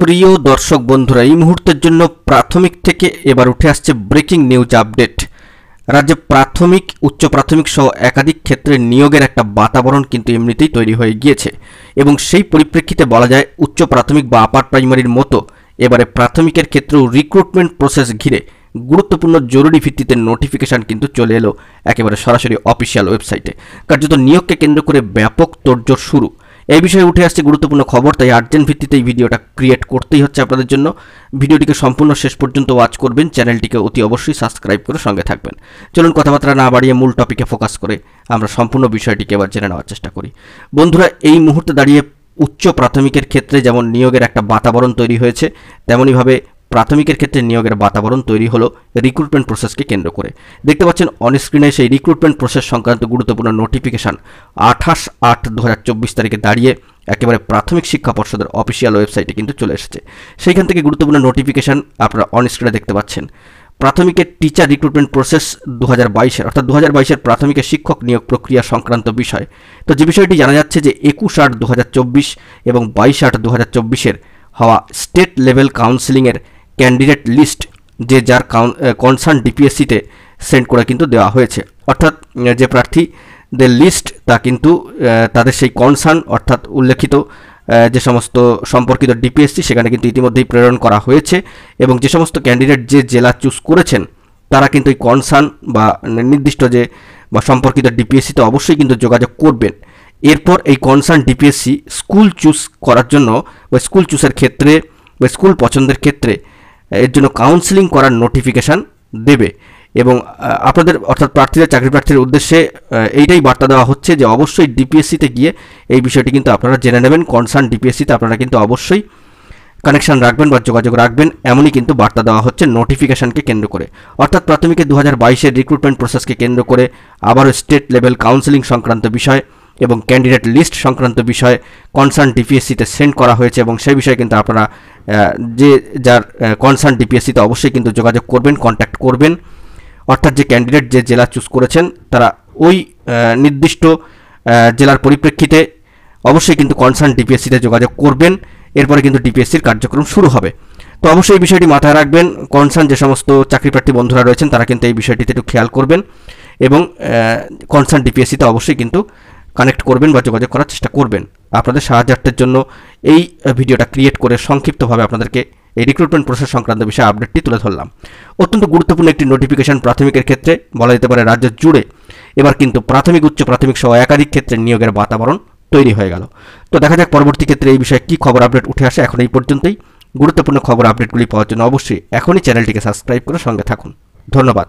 প্রিয় দর্শক বন্ধুরা, এই মুহূর্তের জন্য প্রাথমিক থেকে এবার উঠে আসছে ব্রেকিং নিউজ আপডেট। রাজ্যে প্রাথমিক, উচ্চ প্রাথমিক সহ একাধিক ক্ষেত্রে নিয়োগের একটা বাতাবরণ কিন্তু এমনিতেই তৈরি হয়ে গিয়েছে এবং সেই পরিপ্রেক্ষিতে বলা যায় উচ্চ প্রাথমিক বা আপার প্রাইমারির মতো এবারে প্রাথমিকের ক্ষেত্রেও রিক্রুটমেন্ট প্রসেস ঘিরে গুরুত্বপূর্ণ জরুরি ভিত্তিতে নোটিফিকেশন কিন্তু চলে এলো একেবারে সরাসরি অফিসিয়াল ওয়েবসাইটে। কার্যত নিয়োগকে কেন্দ্র করে ব্যাপক তোড়জোড় শুরু। এই বিষয়ে উঠে আসছে গুরুত্বপূর্ণ খবর, তাই আর্জেন্ট ভিত্তিতে এই ভিডিওটা ক্রিয়েট করতেই হচ্ছে আপনাদের জন্য। ভিডিওটিকে সম্পূর্ণ শেষ পর্যন্ত ওয়াচ করবেন, চ্যানেলটিকে অতি অবশ্যই সাবস্ক্রাইব করে সঙ্গে থাকবেন। চলুন কথাবার্তা না বাড়িয়ে মূল টপিকে ফোকাস করে আমরা সম্পূর্ণ বিষয়টিকে এবার জেনে নেওয়ার চেষ্টা করি। বন্ধুরা, এই মুহূর্তে দাঁড়িয়ে উচ্চ প্রাথমিকের ক্ষেত্রে যেমন নিয়োগের একটা বাতাবরণ তৈরি হয়েছে, তেমনইভাবে প্রাথমিকের ক্ষেত্রে নিয়োগের বাতাবরণ তৈরি হলো রিক্রুটমেন্ট প্রসেসকে কেন্দ্র করে। দেখতে পাচ্ছেন অন স্ক্রিনে সেই রিক্রুটমেন্ট প্রসেস সংক্রান্ত গুরুত্বপূর্ণ নোটিফিকেশন 28/8/2024 তারিখে দাঁড়িয়ে একেবারে প্রাথমিক শিক্ষা পর্ষদের অফিসিয়াল ওয়েবসাইটে কিন্তু চলে এসেছে। সেইখান থেকে গুরুত্বপূর্ণ নোটিফিকেশন আপনারা অন স্ক্রিনে দেখতে পাচ্ছেন। প্রাথমিকের টিচার রিক্রুটমেন্ট প্রসেস 2022-এর অর্থাৎ 2022-এর প্রাথমিকের শিক্ষক নিয়োগ প্রক্রিয়া সংক্রান্ত বিষয়। তো যে বিষয়টি জানা যাচ্ছে যে 21/8/2024 এবং 22/8/2024-এর হওয়া স্টেট লেভেল কাউন্সিলিংয়ের ক্যান্ডিডেট লিস্ট যে যার কনসার্ন ডিপিএসসিতে সেন্ড করে কিন্তু দেওয়া হয়েছে। অর্থাৎ যে প্রার্থীদের লিস্ট তা কিন্তু তাদের সেই কনসার্ন অর্থাৎ উল্লেখিত যে সমস্ত সম্পর্কিত ডিপিএসসি সেখানে কিন্তু ইতিমধ্যেই প্রেরণ করা হয়েছে এবং যে সমস্ত ক্যান্ডিডেট যে জেলা চুজ করেছেন তারা কিন্তু এই কনসার্ন বা নির্দিষ্ট যে বা সম্পর্কিত ডিপিএসসিতে অবশ্যই কিন্তু যোগাযোগ করবেন। এরপর এই কনসার্ন ডিপিএসসি স্কুল চুজ করার জন্য বা স্কুল চুজের ক্ষেত্রে বা স্কুল পছন্দের ক্ষেত্রে এর জন্য কাউন্সিলিং করার নোটিফিকেশান দেবে এবং আপনাদের অর্থাৎ প্রার্থীদের, চাকরি প্রার্থীদের উদ্দেশ্যে এইটাই বার্তা দেওয়া হচ্ছে যে অবশ্যই ডিপিএসসিতে গিয়ে এই বিষয়টি কিন্তু আপনারা জেনে নেবেন। কনসার্ন ডিপিএসসিতে আপনারা কিন্তু অবশ্যই কানেকশন রাখবেন বা যোগাযোগ রাখবেন, এমনই কিন্তু বার্তা দেওয়া হচ্ছে নোটিফিকেশনকে কেন্দ্র করে। অর্থাৎ প্রাথমিকে 2022-এর রিক্রুটমেন্ট প্রসেসকে কেন্দ্র করে আবারও স্টেট লেভেল কাউন্সিলিং সংক্রান্ত বিষয় এবং ক্যান্ডিডেট লিস্ট সংক্রান্ত বিষয় কনসার্ন ডিপিএসসিতে সেন্ড করা হয়েছে এবং সেই বিষয়ে কিন্তু আপনারা যে যার কনসার্ন ডিপিএসসিতে অবশ্যই কিন্তু যোগাযোগ করবেন, কন্ট্যাক্ট করবেন। অর্থাৎ যে ক্যান্ডিডেট যে জেলা চুজ করেছেন তারা ওই নির্দিষ্ট জেলার পরিপ্রেক্ষিতে অবশ্যই কিন্তু কনসার্ন ডিপিএসসিতে যোগাযোগ করবেন। এরপরে কিন্তু ডিপিএসসির কার্যক্রম শুরু হবে। তো অবশ্যই এই বিষয়টি মাথায় রাখবেন। কনসার্ন যে সমস্ত চাকরি প্রার্থী বন্ধুরা রয়েছেন তারা কিন্তু এই বিষয়টিতে একটু খেয়াল করবেন এবং কনসার্ন ডিপিএসসিতে অবশ্যই কিন্তু কানেক্ট করবেন বা যোগাযোগ করার চেষ্টা করবেন। আপনাদের সাহায্যার্থের জন্য এই ভিডিওটা ক্রিয়েট করে সংক্ষিপ্তভাবে আপনাদেরকে এই রিক্রুটমেন্ট প্রসেস সংক্রান্ত বিষয়ে আপডেটটি তুলে ধরলাম। অত্যন্ত গুরুত্বপূর্ণ একটি নোটিফিকেশন প্রাথমিকের ক্ষেত্রে বলা যেতে পারে রাজ্য জুড়ে এবার কিন্তু প্রাথমিক, উচ্চ প্রাথমিক সহ একাধিক ক্ষেত্রে নিয়োগের বাতাবরণ তৈরি হয়ে গেল। তো দেখা যাক পরবর্তী ক্ষেত্রে এই বিষয়ে কী খবর আপডেট উঠে আসে। এখন এই পর্যন্তই। গুরুত্বপূর্ণ খবর আপডেটগুলি পাওয়ার জন্য অবশ্যই এখনই চ্যানেলটিকে সাবস্ক্রাইব করে সঙ্গে থাকুন। ধন্যবাদ।